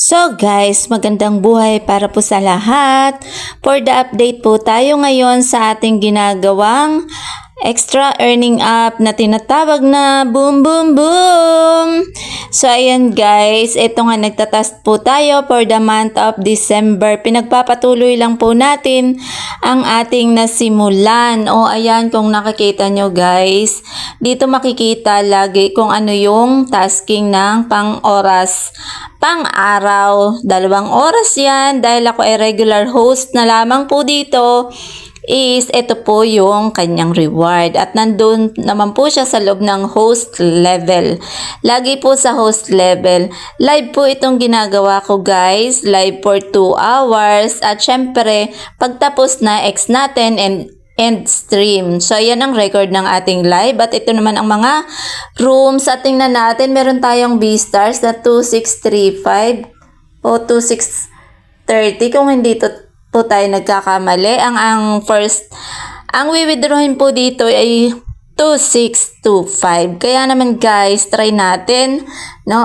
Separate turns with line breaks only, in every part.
So guys, magandang buhay para po sa lahat. For the update po tayo ngayon sa ating ginagawang extra earning app na tinatawag na Boom Boom Boom. So ayan guys, ito nga nagtatest po tayo for the month of December. Pinagpapatuloy lang po natin ang ating nasimulan. O ayan, kung nakikita nyo guys, dito makikita lagi kung ano yung tasking ng pang-oras, pang-araw. 2 oras yan dahil ako ay regular host na lamang po dito. Is ito po yung kanyang reward at nandun naman po siya sa loob ng host level. Lagi po sa host level. Live po itong ginagawa ko guys. Live for 2 hours at syempre pagtapos na X natin and end stream. So yan ang record ng ating live at ito naman ang mga rooms at tingnan natin. Meron tayong B-stars na 2635 o 2630 kung hindi po tayo nagkakamali. Ang wi-withdrawin po dito ay 2625. Kaya naman guys, try natin. No,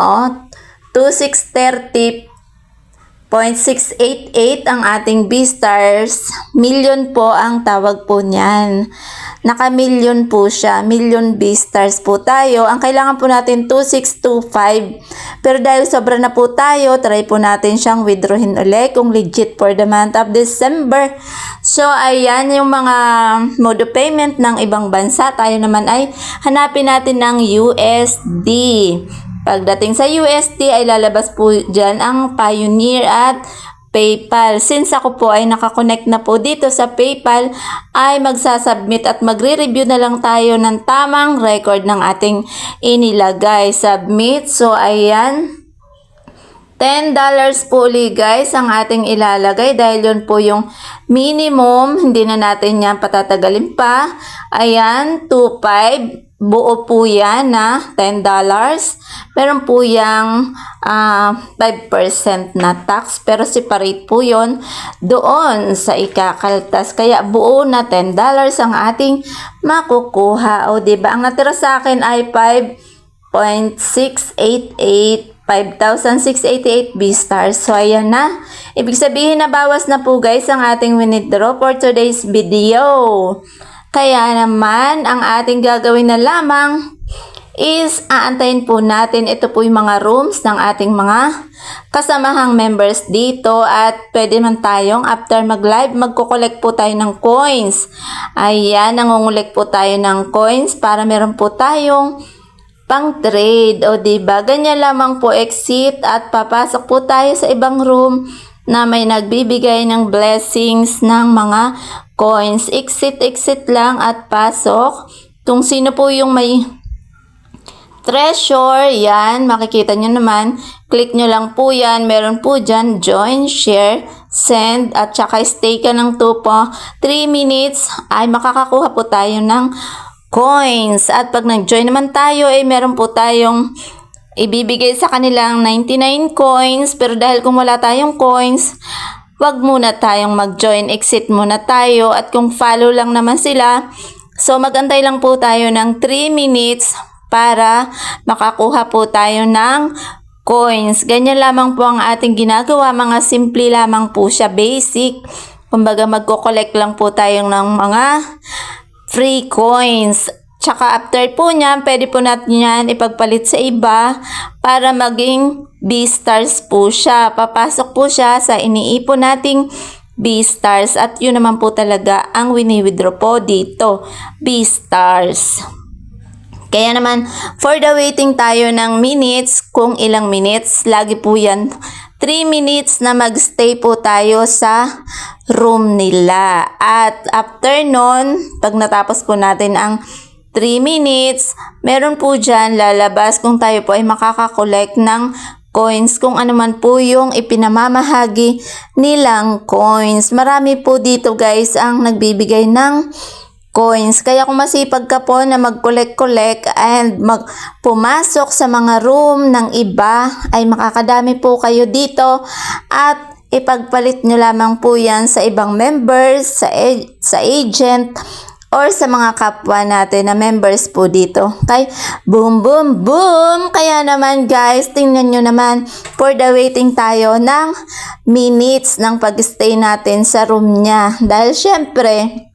2630.688 ang ating B-stars. Million po ang tawag po niyan. Naka-million po siya. Million B-stars po tayo. Ang kailangan po natin 2625. Pero dahil sobra na po tayo, try po natin siyang withdrawin ulit kung legit for the month of December. So, ayan yung mga mode of payment ng ibang bansa. Tayo naman ay hanapin natin ng USD. Pagdating sa USD ay lalabas po dyan ang Payoneer at PayPal. Since ako po ay nakakonect na po dito sa PayPal, ay magsasubmit at magre-review na lang tayo ng tamang record ng ating inilagay. Submit. So, ayan. $10 po ulit guys ang ating ilalagay dahil yun po yung minimum. Hindi na natin yan patatagalin pa. Ayan, 2.5. Buo po yan na $10. Meron po yung 5% na tax pero separate po yon doon sa ikakaltas. Kaya buo na $10 ang ating makukuha. O diba? Ang natira sa akin ay 5.688 B-stars. So, ayan na. Ibig sabihin na bawas na po guys ang ating withdraw for today's video. Kaya naman, ang ating gagawin na lamang is aantayin po natin. Ito po yung mga rooms ng ating mga kasamahang members dito at pwede man tayong after mag-live, magkukolect po tayo ng coins. Ayan, nangungulik po tayo ng coins para meron po tayong pang trade. O diba, ganyan lamang po exit at papasok po tayo sa ibang room na may nagbibigay ng blessings ng mga coins. Exit lang at pasok. Kung sino po yung may treasure, yan, makikita nyo naman. Click nyo lang po yan. Meron po dyan, join, share, send, at saka stay ka ng 3 minutes ay makakakuha po tayo ng coins. At pag nag-join naman tayo, meron po tayong ibibigay sa kanilang 99 coins. Pero dahil kung wala tayong coins, wag muna tayong mag-join. Exit muna tayo. At kung follow lang naman sila, so magantay lang po tayo ng 3 minutes para makakuha po tayo ng coins. Ganyan lamang po ang ating ginagawa. Mga simple lamang po siya. Basic. Kumbaga magko-collect lang po tayo ng mga free coins. Tsaka after po niyan, pwede po natin yan ipagpalit sa iba para maging B-stars po siya. Papasok po siya sa iniipon nating B-stars at yun naman po talaga ang wini-withdraw po dito. B-stars. Kaya naman, for the waiting tayo ng minutes, kung ilang minutes, lagi po yan 3 minutes na magstay po tayo sa room nila. At after nun, pag natapos po natin ang 3 minutes, meron po dyan lalabas kung tayo po ay makakakolect ng coins, kung ano man po yung ipinamamahagi nilang coins. Marami po dito guys ang nagbibigay ng coins. Kaya kung masipag ka po na mag-collect and pumasok sa mga room ng iba, ay makakadami po kayo dito at ipagpalit nyo lamang po yan sa ibang members, sa agent, or sa mga kapwa natin na members po dito. Okay? Boom, boom, boom! Kaya naman guys, tingnan nyo naman, for the waiting tayo ng minutes ng pag-stay natin sa room niya. Dahil syempre,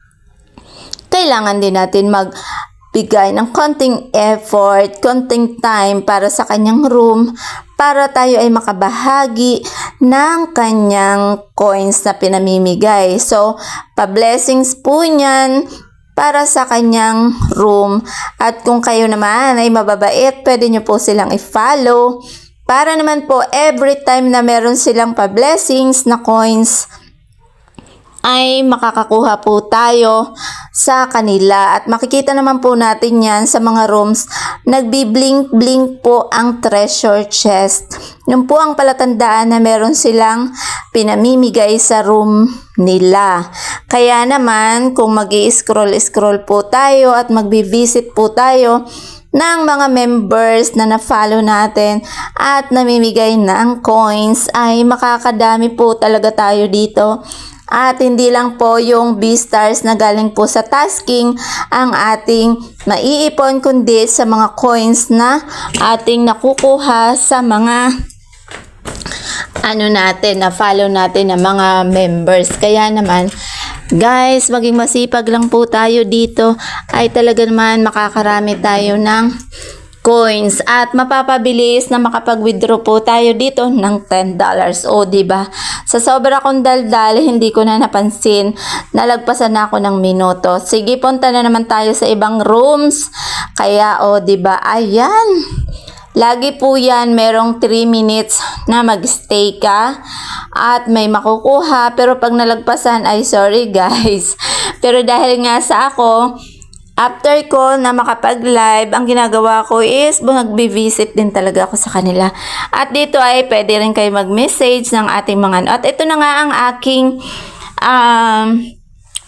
kailangan din natin magbigay ng konting effort, konting time para sa kanyang room, para tayo ay makabahagi ng kanyang coins na pinamimigay. So, pa-blessings po niyan para sa kanyang room. At kung kayo naman ay mababait, pwede nyo po silang i-follow para naman po every time na meron silang pa-blessings na coins, ay makakakuha po tayo sa kanila. At makikita naman po natin yan sa mga rooms, nagbi-blink-blink po ang treasure chest. Yun po ang palatandaan na meron silang pinamimigay sa room nila. Kaya naman, kung mag-i-scroll-scroll po tayo at magbi-visit po tayo ng mga members na na-follow natin at namimigay ng coins, ay makakadami po talaga tayo dito. At hindi lang po yung B-stars na galing po sa tasking ang ating maiipon, kundi sa mga coins na ating nakukuha sa mga na follow natin ng mga members. Kaya naman guys, maging masipag lang po tayo dito, ay talaga naman makakarami tayo ng coins at mapapabilis na makapag-withdraw po tayo dito ng $10. O diba? Sa sobra kong daldal, hindi ko na napansin, nalagpasan na ako ng minuto. Sige, punta na naman tayo sa ibang rooms. Kaya o diba? Ayan. Lagi po yan, merong 3 minutes na mag-stay ka at may makukuha. Pero pag nalagpasan, ay sorry guys. Pero dahil nga sa ako, after ko na makapag-live, ang ginagawa ko is mag-visit din talaga ako sa kanila. At dito ay pwede rin kayo mag-message ng ating mga At ito na nga ang aking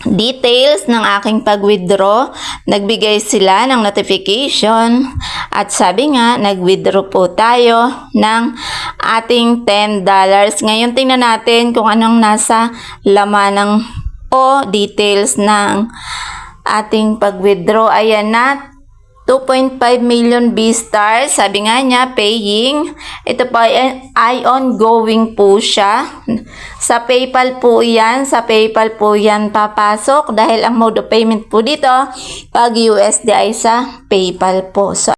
details ng aking pag-withdraw. Nagbigay sila ng notification at sabi nga, nag-withdraw po tayo ng ating $10. Ngayon tingnan natin kung anong nasa laman ng details ng ating pag-withdraw. Ayan na, 2.5 million B-stars. Sabi nga niya, paying. Ito po ay ongoing po siya. Sa PayPal po yan. Sa PayPal po yan papasok. Dahil ang mode of payment po dito, pag USD ay sa PayPal po. So,